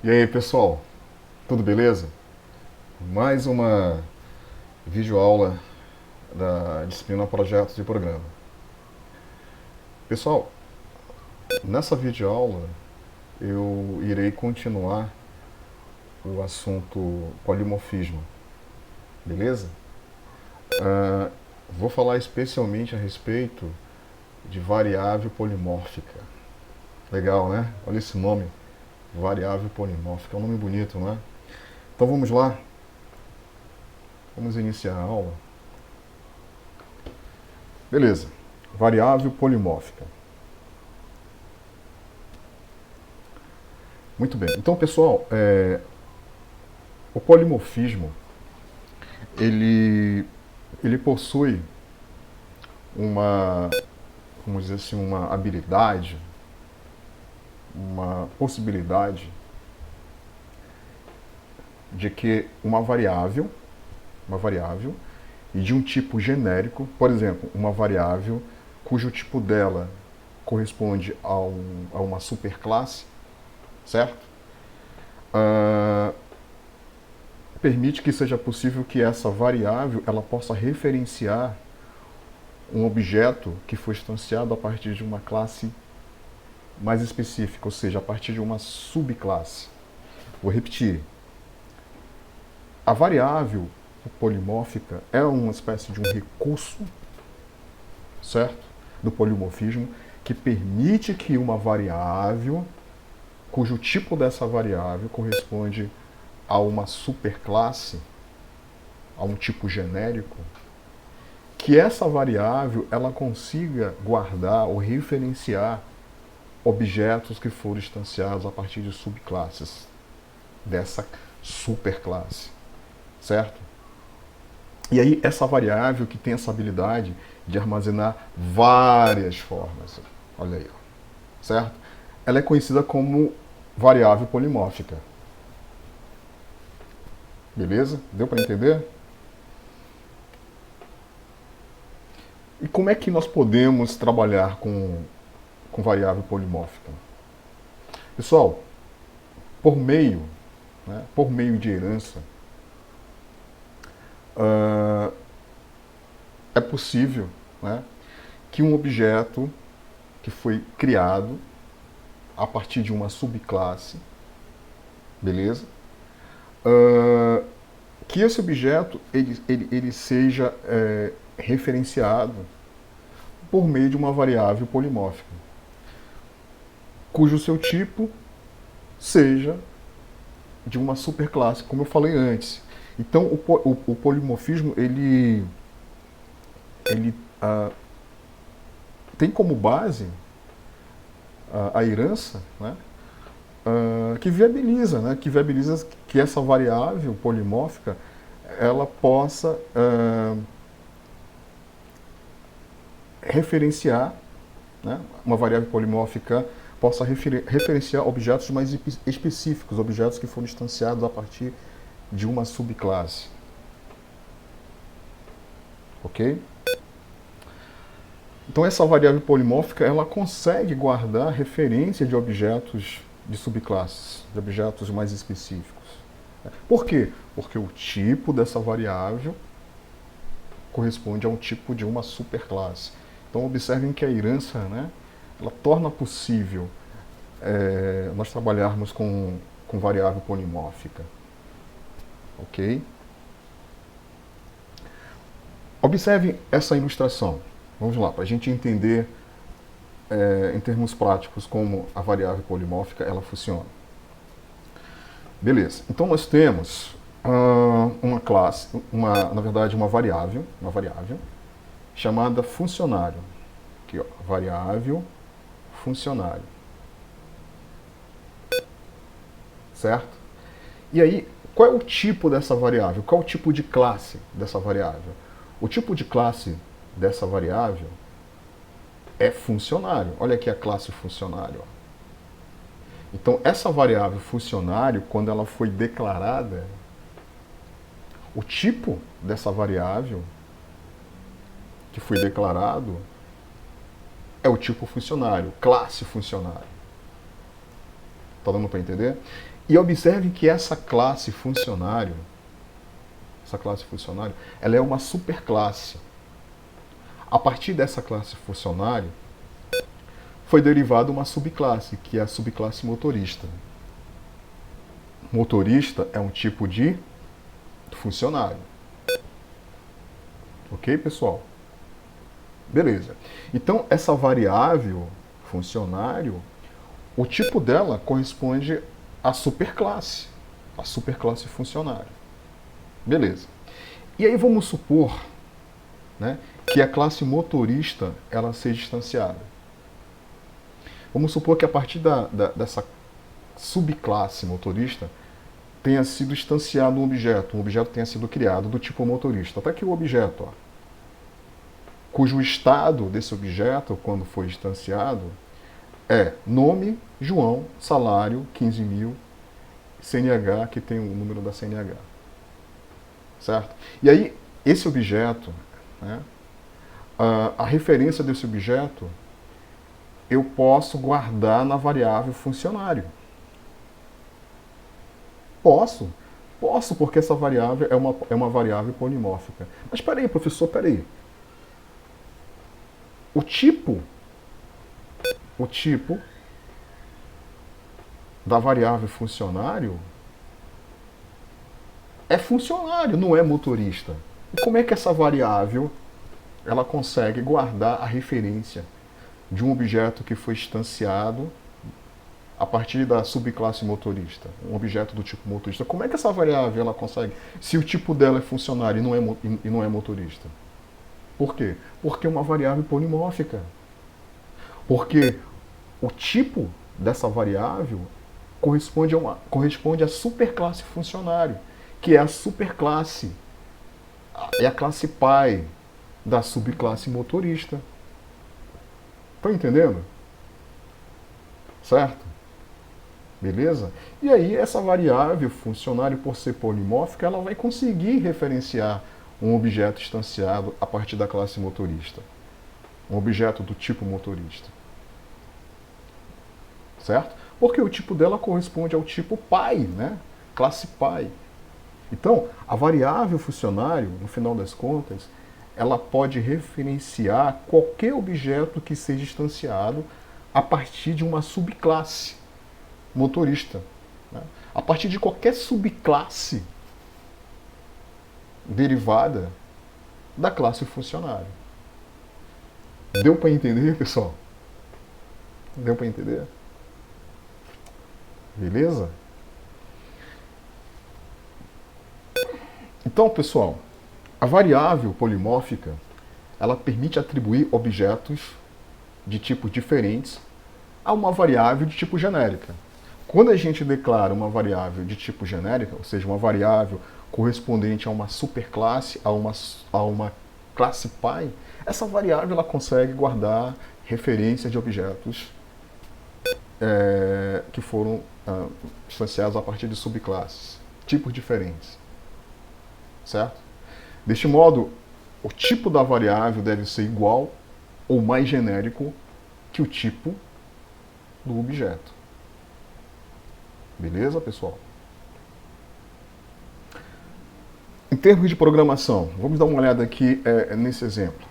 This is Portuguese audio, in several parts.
E aí, pessoal, tudo beleza? Mais uma videoaula da disciplina Projetos de Programa. Pessoal, nessa videoaula eu irei continuar o assunto polimorfismo, beleza? Vou falar especialmente a respeito de variável polimórfica. Legal, né? Olha esse nome, variável polimórfica, é um nome bonito, não é? Então vamos lá, vamos iniciar a aula. Beleza, variável polimórfica. Muito bem. Então, pessoal, o polimorfismo ele, ele possui uma, vamos dizer assim, uma habilidade, uma possibilidade de que uma variável e de um tipo genérico, por exemplo, uma variável cujo tipo dela corresponde a uma superclasse, certo? Ah, permite que seja possível que essa variável ela possa referenciar um objeto que foi instanciado a partir de uma classe mais específica, ou seja, a partir de uma subclasse. Vou repetir. A variável polimórfica é uma espécie de um recurso, certo? Do polimorfismo, que permite que uma variável, cujo tipo dessa variável corresponde a uma superclasse, a um tipo genérico, que essa variável ela consiga guardar ou referenciar objetos que foram instanciados a partir de subclasses dessa superclasse, certo? E aí essa variável que tem essa habilidade de armazenar várias formas, olha aí, certo? Ela é conhecida como variável polimórfica. Beleza? Deu para entender? E como é que nós podemos trabalhar com variável polimórfica? Pessoal, por meio, por meio de herança, uh, é possível, né, que um objeto que foi criado a partir de uma subclasse, beleza? Uh, que esse objeto ele seja referenciado por meio de uma variável polimórfica, cujo seu tipo seja de uma superclasse, como eu falei antes. Então, o polimorfismo ele tem como base a herança, né, que viabiliza que essa variável polimórfica ela possa referenciar, né, uma variável polimórfica possa referenciar objetos mais específicos, objetos que foram instanciados a partir de uma subclasse. Ok? Então essa variável polimórfica ela consegue guardar referência de objetos de subclasses, de objetos mais específicos. Por quê? Porque o tipo dessa variável corresponde a um tipo de uma superclasse. Então observem que a herança, né, ela torna possível nós trabalharmos com variável polimórfica. Ok? Observem essa ilustração. Vamos lá, para a gente entender em termos práticos como a variável polimórfica ela funciona. Beleza. Então nós temos uma classe, na verdade uma variável chamada funcionário. Aqui, ó, variável funcionário. Certo? E aí, qual é o tipo dessa variável? Qual é o tipo de classe dessa variável? O tipo de classe dessa variável é funcionário. Olha aqui a classe funcionário. Ó. Então, essa variável funcionário, quando ela foi declarada, o tipo dessa variável que foi declarado é o tipo funcionário, classe funcionário. Tá dando para entender? E observe que essa classe funcionário, ela é uma superclasse. A partir dessa classe funcionário, foi derivada uma subclasse, que é a subclasse motorista. Motorista é um tipo de funcionário. Ok, pessoal? Beleza. Então, essa variável funcionário, o tipo dela corresponde à superclasse, a superclasse funcionário. Beleza. E aí vamos supor, né, que a classe motorista ela seja instanciada. Vamos supor que a partir dessa subclasse motorista tenha sido instanciado um objeto tenha sido criado do tipo motorista. Está aqui o objeto, ó, cujo estado desse objeto, quando foi instanciado, é nome, João, salário, 15 mil, CNH, que tem o número da CNH. Certo? E aí, esse objeto, né, a referência desse objeto, eu posso guardar na variável funcionário. Posso, porque essa variável é uma variável polimórfica. Mas espera aí, professor, espera aí. O tipo da variável funcionário é funcionário, não é motorista. E como é que essa variável ela consegue guardar a referência de um objeto que foi instanciado a partir da subclasse motorista, um objeto do tipo motorista? Como é que essa variável ela consegue, se o tipo dela é funcionário e não é motorista? Por quê? Porque é uma variável polimórfica. Porque o tipo dessa variável corresponde à superclasse funcionário, que é a superclasse, é a classe pai da subclasse motorista. Estão entendendo? Certo? Beleza? E aí essa variável funcionário, por ser polimórfica, ela vai conseguir referenciar um objeto instanciado a partir da classe motorista. Um objeto do tipo motorista. Certo? Porque o tipo dela corresponde ao tipo pai, né? Classe pai. Então, a variável funcionário, no final das contas, ela pode referenciar qualquer objeto que seja instanciado a partir de uma subclasse motorista. Né? A partir de qualquer subclasse derivada da classe funcionário. Deu para entender, pessoal? Deu para entender? Beleza? Então, pessoal, a variável polimórfica, ela permite atribuir objetos de tipos diferentes a uma variável de tipo genérica. Quando a gente declara uma variável de tipo genérica, ou seja, uma variável correspondente a uma superclasse, a uma classe pai, essa variável ela consegue guardar referência de objetos que foram instanciados a partir de subclasses, tipos diferentes. Certo? Deste modo, o tipo da variável deve ser igual ou mais genérico que o tipo do objeto. Beleza, pessoal? Em termos de programação, vamos dar uma olhada aqui nesse exemplo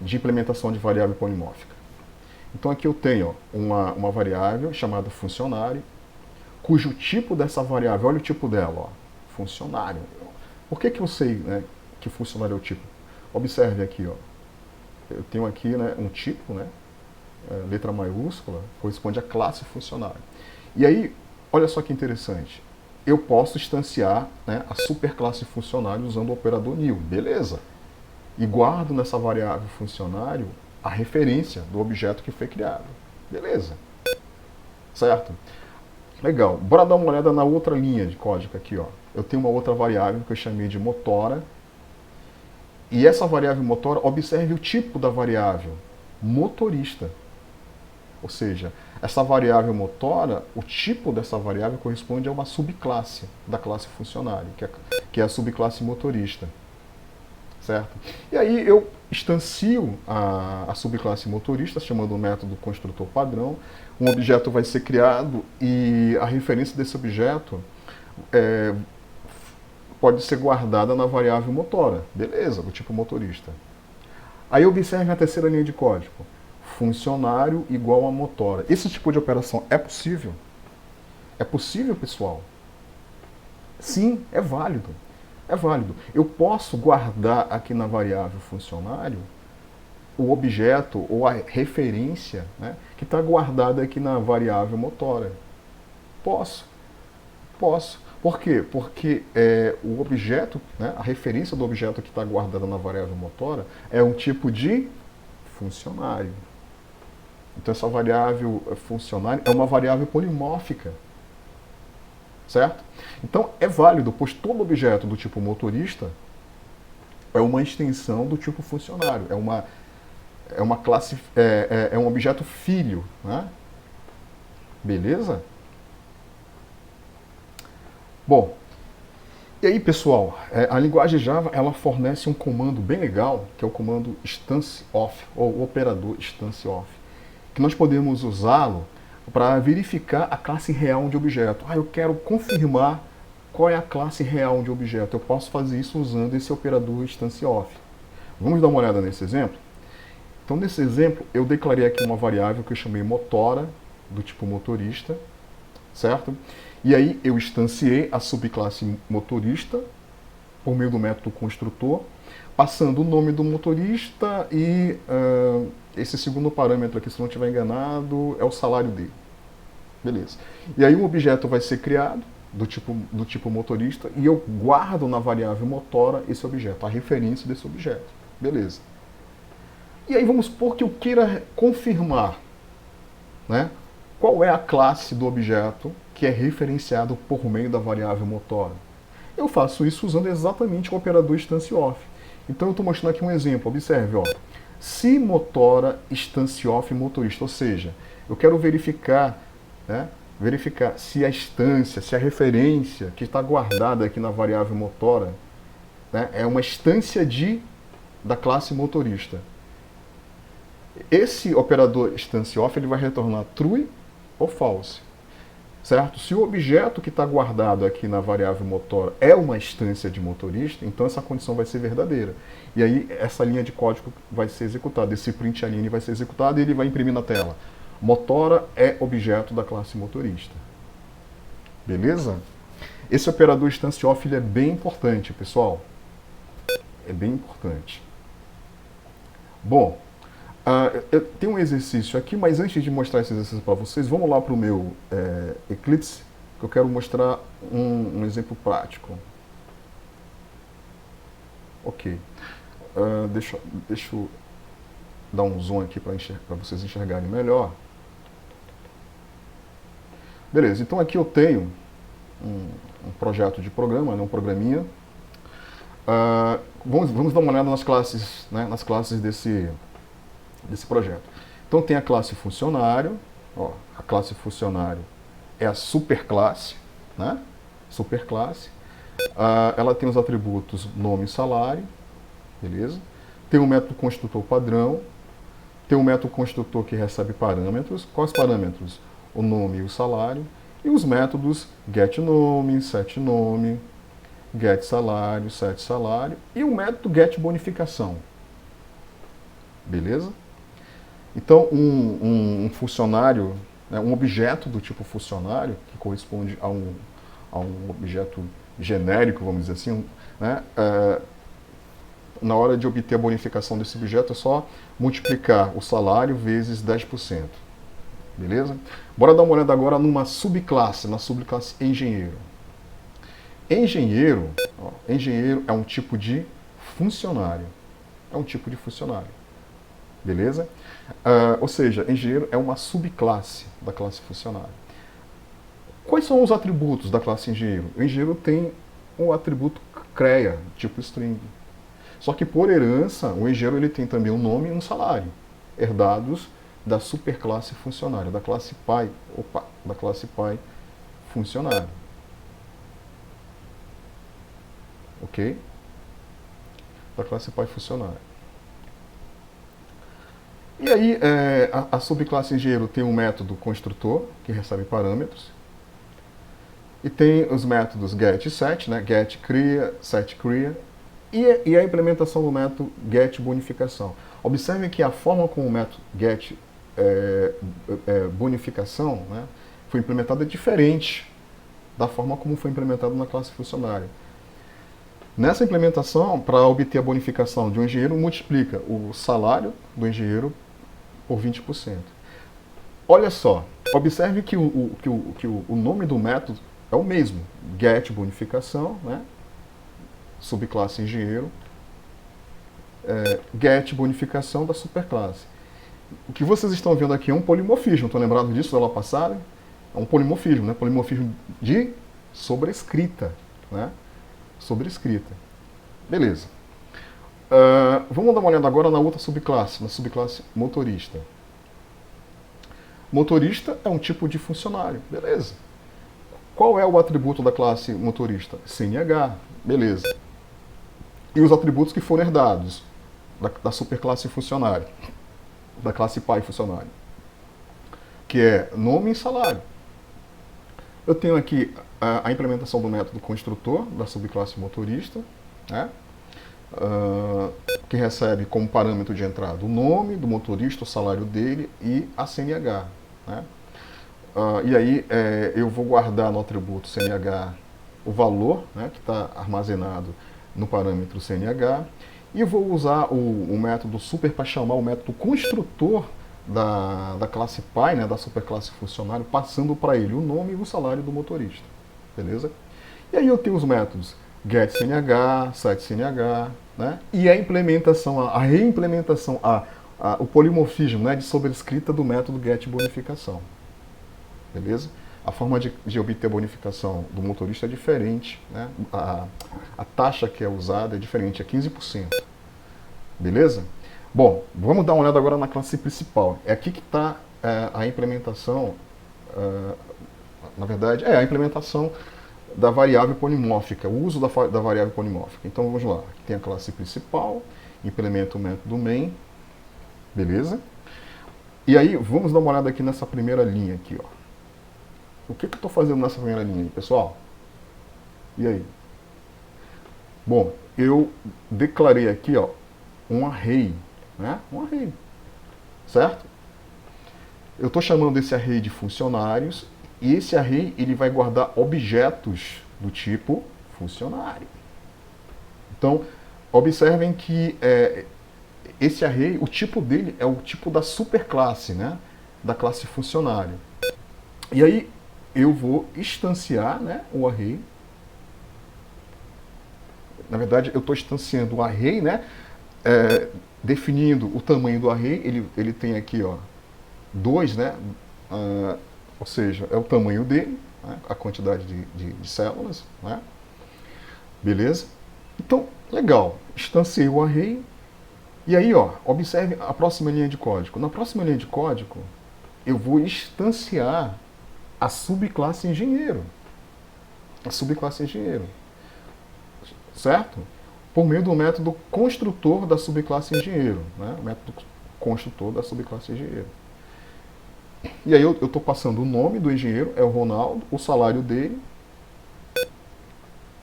de implementação de variável polimórfica. Então aqui eu tenho uma variável chamada funcionário, cujo tipo dessa variável, olha o tipo dela, ó, funcionário. Por que eu sei, né, que funcionário é o tipo? Observe aqui, ó. Eu tenho aqui, né, um tipo, né, letra maiúscula, corresponde à classe funcionário. E aí, olha só que interessante. Eu posso instanciar, né, a superclasse funcionário usando o operador nil. Beleza. E guardo nessa variável funcionário a referência do objeto que foi criado. Beleza. Certo? Legal. Bora dar uma olhada na outra linha de código aqui, ó. Eu tenho uma outra variável que eu chamei de motora. E essa variável motora, observe o tipo da variável, motorista. Ou seja, essa variável motora, o tipo dessa variável corresponde a uma subclasse da classe funcionário, que é a subclasse motorista. certo? E aí eu instancio a subclasse motorista, chamando o método construtor padrão. Um objeto vai ser criado e a referência desse objeto pode ser guardada na variável motora. Beleza, do tipo motorista. Aí observe a terceira linha de código. Funcionário igual a motora. Esse tipo de operação é possível? É possível, pessoal? Sim, é válido. É válido. Eu posso guardar aqui na variável funcionário o objeto ou a referência, né, que está guardada aqui na variável motora. Posso. Posso. Por quê? Porque o objeto, né, a referência do objeto que está guardada na variável motora é um tipo de funcionário. Então essa variável funcionário é uma variável polimórfica. Certo? Então é válido, pois todo objeto do tipo motorista é uma extensão do tipo funcionário, é uma classe, é um objeto filho, né? Beleza? Bom, e aí pessoal, a linguagem Java ela fornece um comando bem legal, que é o comando instance_off, ou operador instance_off, que nós podemos usá-lo para verificar a classe real de objeto. Eu quero confirmar qual é a classe real de objeto. Eu posso fazer isso usando esse operador instance_off. Vamos dar uma olhada nesse exemplo? Então, nesse exemplo, eu declarei aqui uma variável que eu chamei motora, do tipo motorista, certo? E aí eu instanciei a subclasse motorista por meio do método construtor, passando o nome do motorista e esse segundo parâmetro aqui, se não estiver enganado, é o salário dele. Beleza. E aí um objeto vai ser criado do tipo motorista e eu guardo na variável motora esse objeto, a referência desse objeto. Beleza. E aí vamos supor que eu queira confirmar, né, qual é a classe do objeto que é referenciado por meio da variável motora. Eu faço isso usando exatamente o operador instance_off. Então eu estou mostrando aqui um exemplo. Observe, ó. Se motora instance_off motorista, ou seja, eu quero verificar, né, verificar se a instância, se a referência que está guardada aqui na variável motora, né, é uma instância da classe motorista. Esse operador instance_off ele vai retornar true ou false. Certo? Se o objeto que está guardado aqui na variável motora é uma instância de motorista, então essa condição vai ser verdadeira. E aí essa linha de código vai ser executada, esse print aline vai ser executado e ele vai imprimir na tela. Motora é objeto da classe motorista. Beleza? Esse operador instance_off ele é bem importante, pessoal. É bem importante. Bom, eu tenho um exercício aqui, mas antes de mostrar esse exercício para vocês, vamos lá para o meu Eclipse, que eu quero mostrar um exemplo prático. Ok. Deixa eu dar um zoom aqui para vocês enxergarem melhor. Beleza, então aqui eu tenho um projeto de programa, né, um programinha. Vamos dar uma olhada nas classes, né, desse projeto. Então tem a classe funcionário, ó, a classe funcionário é a superclasse, né? Superclasse. Ela tem os atributos nome e salário, beleza? Tem o método construtor padrão, tem o método construtor que recebe parâmetros. Quais parâmetros? O nome e o salário. E os métodos getNome, setNome, getSalário, setSalário e o método getBonificação. Beleza? Então, um funcionário, né, um objeto do tipo funcionário, que corresponde a um objeto genérico, vamos dizer assim, né, na hora de obter a bonificação desse objeto é só multiplicar o salário vezes 10%. Beleza? Bora dar uma olhada agora numa subclasse, na subclasse engenheiro. Engenheiro é um tipo de funcionário. É um tipo de funcionário. Beleza? Ou seja, engenheiro é uma subclasse da classe funcionário. Quais são os atributos da classe engenheiro? O engenheiro tem o atributo CREA, tipo string. Só que por herança, o engenheiro ele tem também um nome e um salário, herdados da superclasse funcionário, da classe pai funcionário. Ok? da classe pai funcionário. E aí, a subclasse engenheiro tem um método construtor, que recebe parâmetros, e tem os métodos get e set, né? Get cria, set cria, e a implementação do método get bonificação. Observem que a forma como o método get bonificação, né, foi implementada é diferente da forma como foi implementado na classe funcionária. Nessa implementação, para obter a bonificação de um engenheiro, multiplica o salário do engenheiro por 20%. Olha só, observe que o nome do método é o mesmo, get bonificação, né? Subclasse engenheiro, get bonificação da superclasse. O que vocês estão vendo aqui é um polimorfismo, estão lembrados disso da aula passada? É um polimorfismo, né? Polimorfismo de sobrescrita, né? Sobrescrita. Beleza. Vamos dar uma olhada agora na outra subclasse, na subclasse motorista. Motorista é um tipo de funcionário, beleza. Qual é o atributo da classe motorista? CNH, beleza. E os atributos que foram herdados da superclasse funcionário, da classe pai funcionário, que é nome e salário. Eu tenho aqui a implementação do método construtor da subclasse motorista, né? Que recebe como parâmetro de entrada o nome do motorista, o salário dele e a CNH. Né? E aí eu vou guardar no atributo CNH o valor, né, que está armazenado no parâmetro CNH, e vou usar o método super para chamar o método construtor da classe pai, né, da superclasse funcionário, passando para ele o nome e o salário do motorista. Beleza? E aí eu tenho os métodos getCNH, setCNH, né, e a implementação, a reimplementação, o polimorfismo, né, de sobrescrita do método getBonificação. Beleza? A forma de obter a bonificação do motorista é diferente, né? A taxa que é usada é diferente, é 15%. Beleza? Bom, vamos dar uma olhada agora na classe principal. É aqui que está a implementação, na verdade, a implementação da variável polimórfica, o uso da variável polimórfica. Então vamos lá, aqui tem a classe principal, implementa o método main, beleza? E aí vamos dar uma olhada aqui nessa primeira linha aqui, ó. O que eu estou fazendo nessa primeira linha aí, pessoal? E aí? Bom, eu declarei aqui, ó, um array, né? Um array, certo? Eu estou chamando esse array de funcionários e esse array ele vai guardar objetos do tipo funcionário. Então, observem que esse array, o tipo dele é o tipo da superclasse, né? Da classe funcionário. E aí eu vou instanciar, né, o array. Na verdade, eu estou instanciando o array, né, definindo o tamanho do array. Ele tem aqui, ó, 2, né, ou seja, é o tamanho dele, né, a quantidade de células, né, beleza? Então, legal, instanciei o array. E aí, ó, observe a próxima linha de código. Na próxima linha de código, eu vou instanciar a subclasse engenheiro. A subclasse engenheiro. Certo? Por meio do método construtor da subclasse engenheiro. Né? O método construtor da subclasse engenheiro. E aí eu estou passando o nome do engenheiro, é o Ronaldo, o salário dele.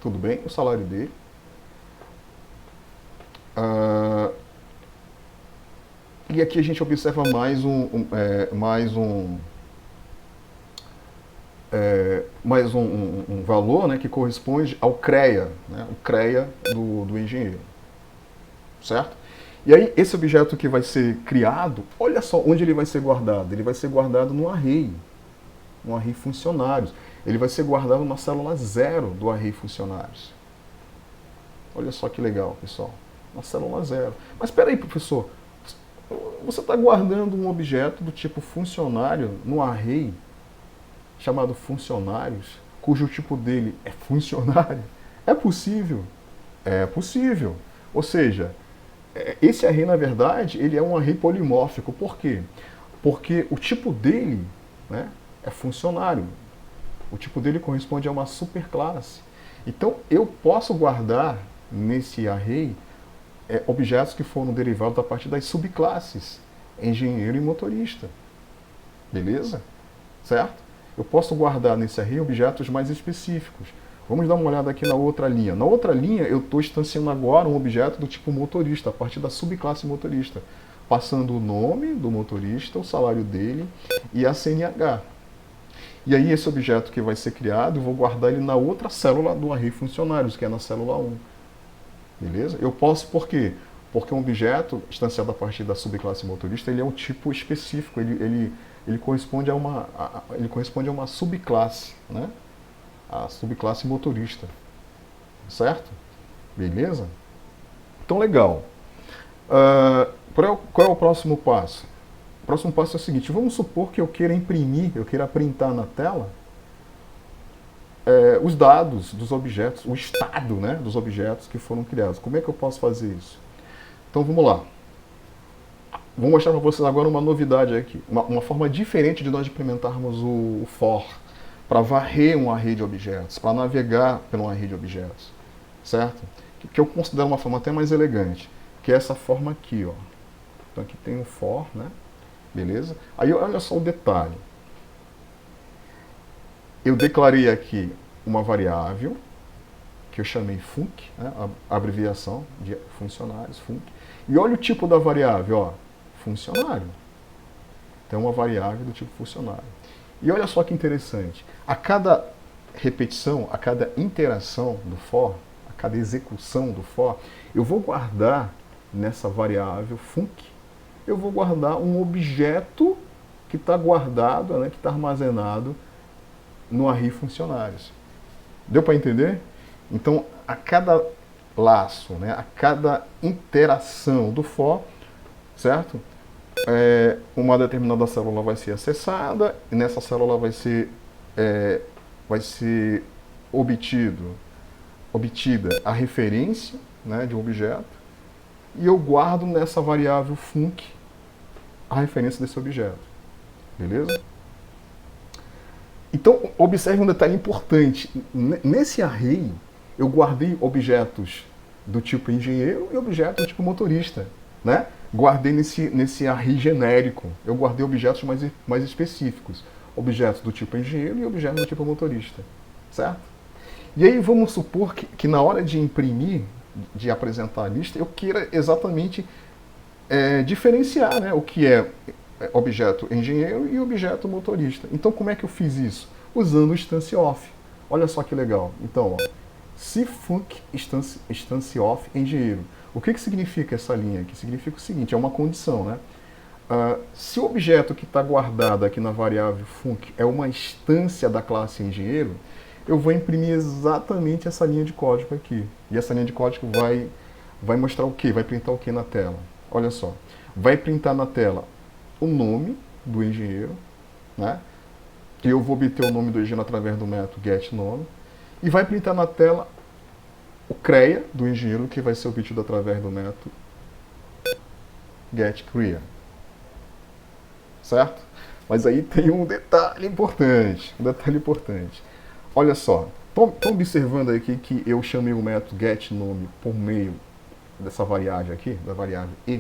Tudo bem? O salário dele. E aqui a gente observa mais um valor, né, que corresponde ao CREA, né, o CREA do engenheiro, certo? E aí esse objeto que vai ser criado, olha só onde ele vai ser guardado. Ele vai ser guardado no array funcionários. Ele vai ser guardado na célula 0 do array funcionários. Olha só que legal, pessoal, na célula 0. Mas espera aí, professor, você está guardando um objeto do tipo funcionário no array chamado funcionários, cujo tipo dele é funcionário? É possível? É possível. Ou seja, esse array, na verdade, ele é um array polimórfico. Por quê? Porque o tipo dele, né, é funcionário. O tipo dele corresponde a uma superclasse. Então, eu posso guardar nesse array objetos que foram derivados a partir das subclasses engenheiro e motorista. Beleza? Certo? Eu posso guardar nesse array objetos mais específicos. Vamos dar uma olhada aqui na outra linha. Na outra linha, eu estou instanciando agora um objeto do tipo motorista, a partir da subclasse motorista, passando o nome do motorista, o salário dele e a CNH. E aí esse objeto que vai ser criado, eu vou guardar ele na outra célula do array funcionários, que é na célula 1. Beleza? Eu posso, por quê? Porque um objeto instanciado a partir da subclasse motorista, ele é um tipo específico, ele corresponde a uma subclasse, né? A subclasse motorista. Certo? Beleza? Então, legal. Qual é o próximo passo? O próximo passo é o seguinte, vamos supor que eu queira imprimir, eu queira printar na tela os dados dos objetos, o estado, né, dos objetos que foram criados. Como é que eu posso fazer isso? Então vamos lá. Vou mostrar para vocês agora uma novidade aqui, uma forma diferente de nós implementarmos o for para varrer um array de objetos, para navegar pelo array de objetos, certo? Que eu considero uma forma até mais elegante, que é essa forma aqui, ó. Então aqui tem o for, né? Beleza? Aí olha só o detalhe. Eu declarei aqui uma variável que eu chamei func, né, a abreviação de funcionários, func. E olha o tipo da variável, ó, funcionário. Então é uma variável do tipo funcionário. E olha só que interessante. A cada repetição, a cada interação do for, a cada execução do for, eu vou guardar nessa variável func, eu vou guardar um objeto que está guardado, né, que está armazenado no array funcionários. Deu para entender? Então, a cada laço, né, a cada interação do for, certo? Uma determinada célula vai ser acessada, e nessa célula vai ser obtida a referência, né, de um objeto, e eu guardo nessa variável func a referência desse objeto. Beleza? Então, observe um detalhe importante. Nesse array, eu guardei objetos do tipo engenheiro e objetos do tipo motorista, né? Guardei nesse array genérico, eu guardei objetos mais específicos. Objetos do tipo engenheiro e objetos do tipo motorista, certo? E aí vamos supor que na hora de imprimir, de apresentar a lista, eu queira exatamente diferenciar, né, o que é objeto engenheiro e objeto motorista. Então como é que eu fiz isso? Usando o instance of. Olha só que legal. Então, ó, se func instance of engenheiro. O que significa essa linha aqui? Significa o seguinte, é uma condição, né? Se o objeto que está guardado aqui na variável func é uma instância da classe engenheiro, eu vou imprimir exatamente essa linha de código aqui. E essa linha de código vai mostrar o quê? Vai printar o quê na tela? Olha só. Vai printar na tela o nome do engenheiro, né? Que eu vou obter o nome do engenheiro através do método getNome. E vai printar na tela o CREA do engenheiro, que vai ser obtido através do método getCrea. Certo? Mas aí tem um detalhe importante. Olha só. Estão observando aqui que eu chamei o método getNome por meio dessa variável aqui, da variável e,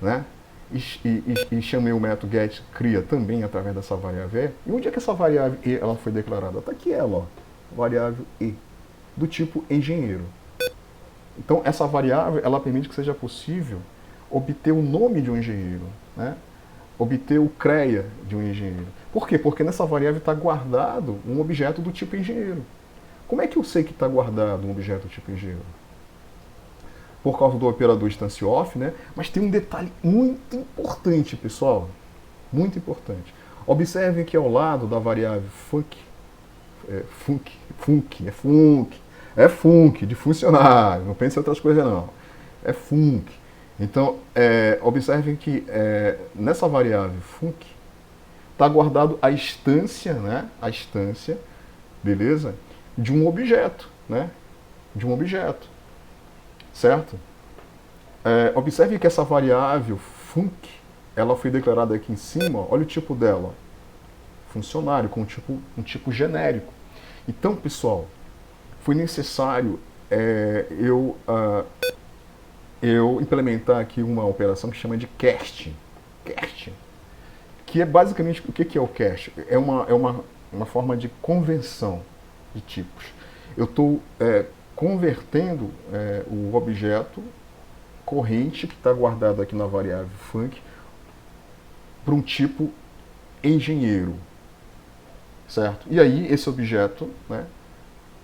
né? E chamei o método getCrea também através dessa variável e. E onde é que essa variável e ela foi declarada? Está aqui ela, ó, variável e, do tipo engenheiro. Então essa variável ela permite que seja possível obter o nome de um engenheiro, né? Obter o CREA de um engenheiro. Por quê? Porque nessa variável está guardado um objeto do tipo engenheiro. Como é que eu sei que está guardado um objeto do tipo engenheiro? Por causa do operador instance of, né? Mas tem um detalhe muito importante, pessoal. Muito importante. Observem que ao lado da variável func, de funcionário, não pense em outras coisas não. É func. Então, observem que nessa variável func está guardado a instância, né? A instância, beleza? De um objeto, né? De um objeto. Certo? Observe que essa variável func, ela foi declarada aqui em cima, olha o tipo dela, funcionário, com um tipo genérico. Então, pessoal, foi necessário eu eu implementar aqui uma operação que chama de cast. Cast. Que é basicamente, o que é o cast? É uma forma de convenção de tipos. Eu estou convertendo o objeto corrente que está guardado aqui na variável func para um tipo engenheiro, certo? E aí esse objeto, né,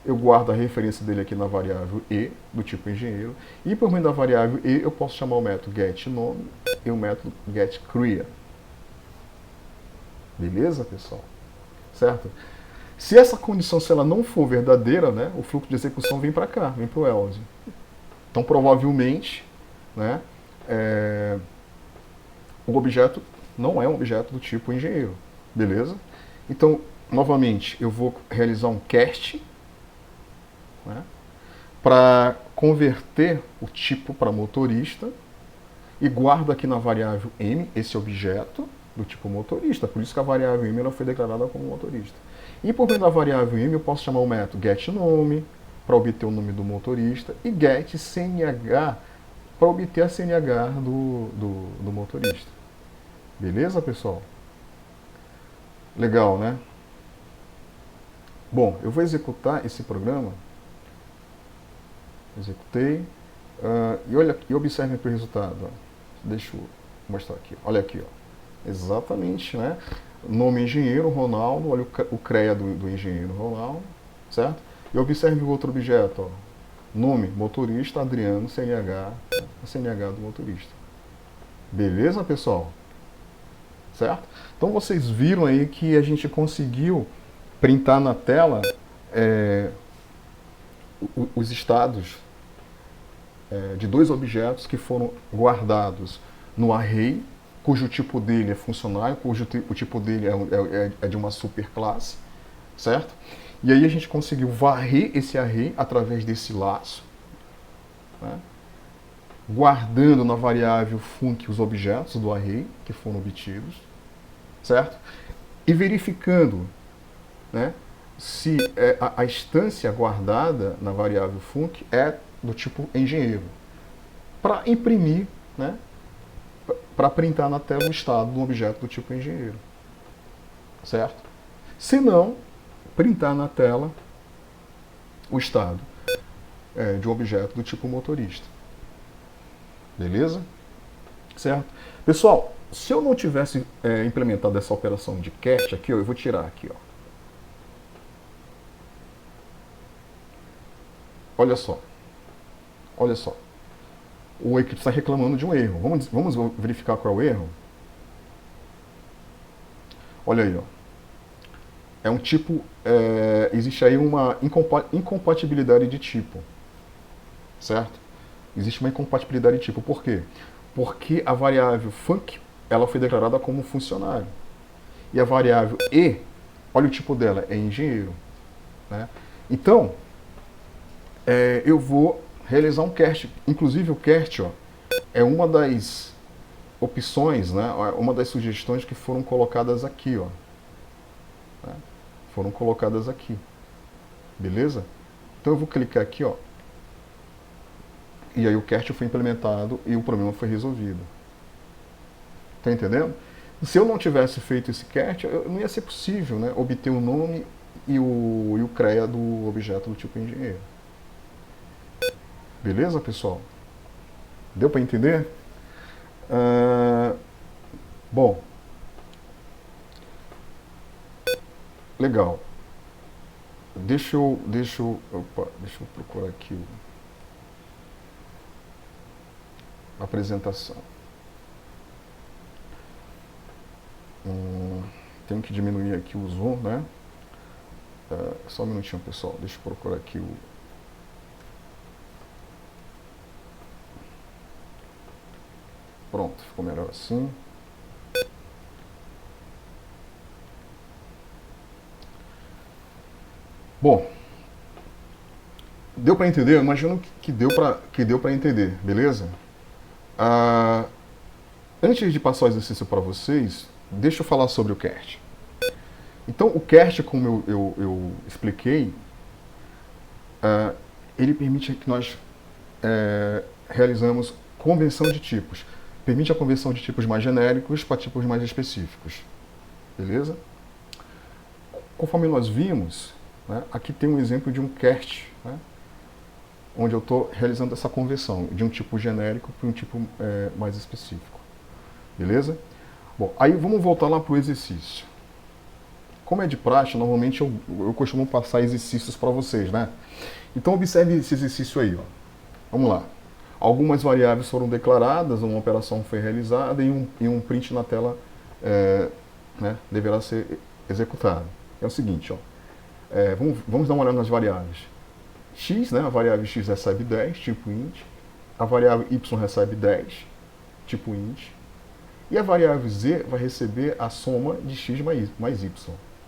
eu guardo a referência dele aqui na variável e do tipo engenheiro, e por meio da variável e eu posso chamar o método getNome e o método getCrea. Beleza, pessoal? Certo? Se essa condição, se ela não for verdadeira, né, o fluxo de execução vem para cá, vem para o else. Então, provavelmente, né, o objeto não é um objeto do tipo engenheiro. Beleza? Então, novamente, eu vou realizar um cast, né, para converter o tipo para motorista e guardo aqui na variável m esse objeto do tipo motorista. Por isso que a variável m ela foi declarada como motorista. E por meio da variável m eu posso chamar o método getNome para obter o nome do motorista e getCNH para obter a CNH do motorista. Beleza, pessoal? Legal, né? Bom, eu vou executar esse programa. Executei. E observem aqui o resultado. Ó. Deixa eu mostrar aqui. Olha aqui. Ó. Exatamente, né? Nome engenheiro, Ronaldo. Olha o CREA do engenheiro, Ronaldo. Certo? E observe o outro objeto. Ó. Nome, motorista, Adriano, CNH. A CNH do motorista. Beleza, pessoal? Certo? Então vocês viram aí que a gente conseguiu printar na tela os estados de dois objetos que foram guardados no array, cujo tipo dele é funcionário, o tipo dele é de uma superclasse, certo? E aí a gente conseguiu varrer esse array através desse laço, né? Guardando na variável func os objetos do array que foram obtidos, certo? E verificando, né, se a instância guardada na variável func é do tipo engenheiro, para imprimir, né, para printar na tela o estado do objeto do tipo engenheiro, certo? Se não, printar na tela o estado de um objeto do tipo motorista. Beleza? Certo? Pessoal, se eu não tivesse implementado essa operação de cast aqui, ó, eu vou tirar aqui, ó. Olha só. Olha só. O Eclipse está reclamando de um erro. Vamos verificar qual é o erro? Olha aí, ó. É um tipo. Existe aí uma incompatibilidade de tipo. Certo? Existe uma incompatibilidade de tipo. Por quê? Porque a variável func ela foi declarada como funcionário. E a variável e, olha o tipo dela, é engenheiro. Né? Então, eu vou realizar um cast. Inclusive o cast, ó, é uma das opções, né, uma das sugestões que foram colocadas aqui. Ó, né? Foram colocadas aqui. Beleza? Então eu vou clicar aqui, ó. E aí o cast foi implementado e o problema foi resolvido. Tá entendendo? Se eu não tivesse feito esse cast, não ia ser possível, né, obter o nome e o CREA do objeto do tipo engenheiro. Beleza, pessoal? Deu para entender? Bom. Legal. Deixa eu procurar aqui a apresentação. Tenho que diminuir aqui o zoom, né? Só um minutinho, pessoal. Deixa eu procurar aqui o... Pronto, ficou melhor assim. Bom, deu para entender? Eu imagino que deu para entender, beleza? Antes de passar o exercício para vocês, deixa eu falar sobre o cast. Então, o cast, como eu expliquei, ele permite que nós realizamos Convenção de tipos. Permite a conversão de tipos mais genéricos para tipos mais específicos. Beleza? Conforme nós vimos, né, aqui tem um exemplo de um cast, né, onde eu estou realizando essa conversão de um tipo genérico para um tipo mais específico. Beleza? Bom, aí vamos voltar lá para o exercício. Como é de praxe, normalmente eu costumo passar exercícios para vocês, né? Então observe esse exercício aí, ó. Vamos lá. Algumas variáveis foram declaradas, uma operação foi realizada e um print na tela né, deverá ser executado. É o seguinte, ó. Vamos dar uma olhada nas variáveis. X, né, a variável x recebe 10, tipo int. A variável y recebe 10, tipo int. E a variável z vai receber a soma de x mais y,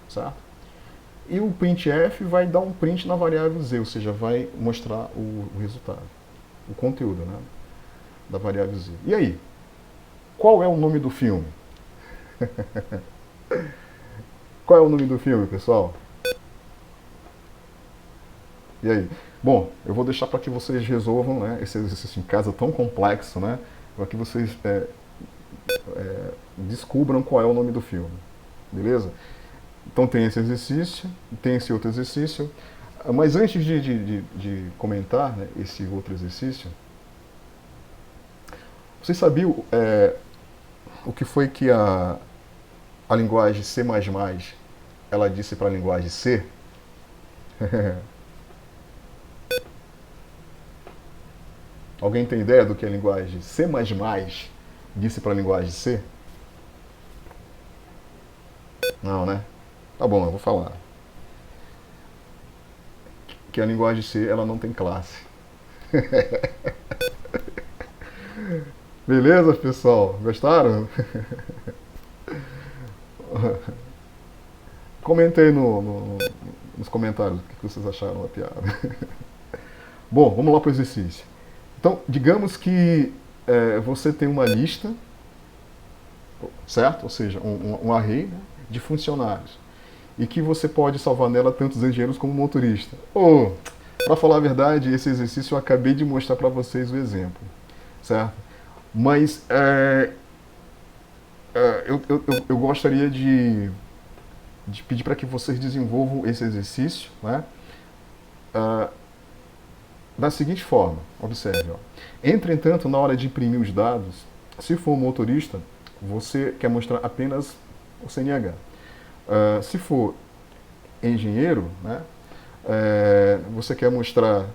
certo? E o printf vai dar um print na variável z, ou seja, vai mostrar o resultado, o conteúdo, né, da variável z. E aí? Qual é o nome do filme? Qual é o nome do filme, pessoal? E aí? Bom, eu vou deixar para que vocês resolvam, né, esse exercício em casa tão complexo, né, para que vocês descubram qual é o nome do filme. Beleza? Então tem esse exercício, tem esse outro exercício. Mas antes de comentar, né, esse outro exercício, vocês sabiam o que foi que a linguagem C++ ela disse para a linguagem C? Alguém tem ideia do que a linguagem C++ disse para a linguagem C? Não, né? Tá bom, eu vou falar. Que a linguagem C ela não tem classe. Beleza, pessoal? Gostaram? Comentei nos comentários o que vocês acharam da piada. Bom, vamos lá para o exercício. Então, digamos que você tem uma lista, certo? Ou seja, um array, né, de funcionários. E que você pode salvar nela tanto os engenheiros como o motorista. Para falar a verdade, esse exercício eu acabei de mostrar para vocês o exemplo, certo? Mas eu gostaria de pedir para que vocês desenvolvam esse exercício, né, da seguinte forma. Observe. Ó. Entretanto, na hora de imprimir os dados, se for motorista, você quer mostrar apenas o CNH. Se for engenheiro, né, você quer mostrar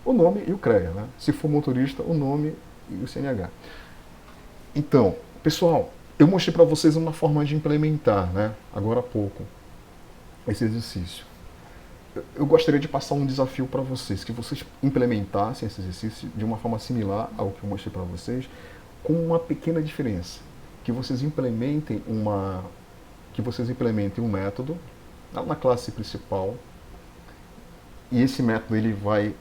o nome e o CREA. Né? Se for motorista, o nome e o CNH. Então, pessoal, eu mostrei para vocês uma forma de implementar, né, agora há pouco, esse exercício. Eu gostaria de passar um desafio para vocês, que vocês implementassem esse exercício de uma forma similar ao que eu mostrei para vocês, com uma pequena diferença. Que vocês implementem um método na classe principal, e esse método ele vai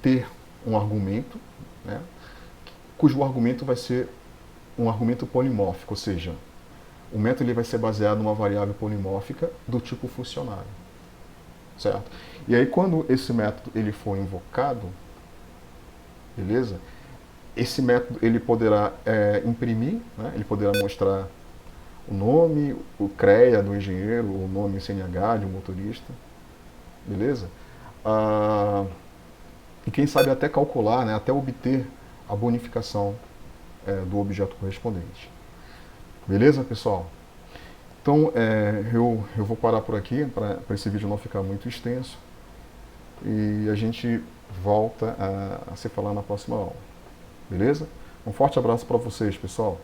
ter um argumento, né, cujo argumento vai ser um argumento polimórfico, ou seja, o método ele vai ser baseado numa variável polimórfica do tipo funcionário, certo? E aí quando esse método ele for invocado, beleza? Esse método ele poderá imprimir, né? Ele poderá mostrar o nome, o CREA do engenheiro, o nome CNH de um motorista, beleza? E quem sabe até calcular, né? Até obter a bonificação do objeto correspondente. Beleza, pessoal? Então, eu vou parar por aqui, para esse vídeo não ficar muito extenso. E a gente volta a se falar na próxima aula. Beleza? Um forte abraço para vocês, pessoal.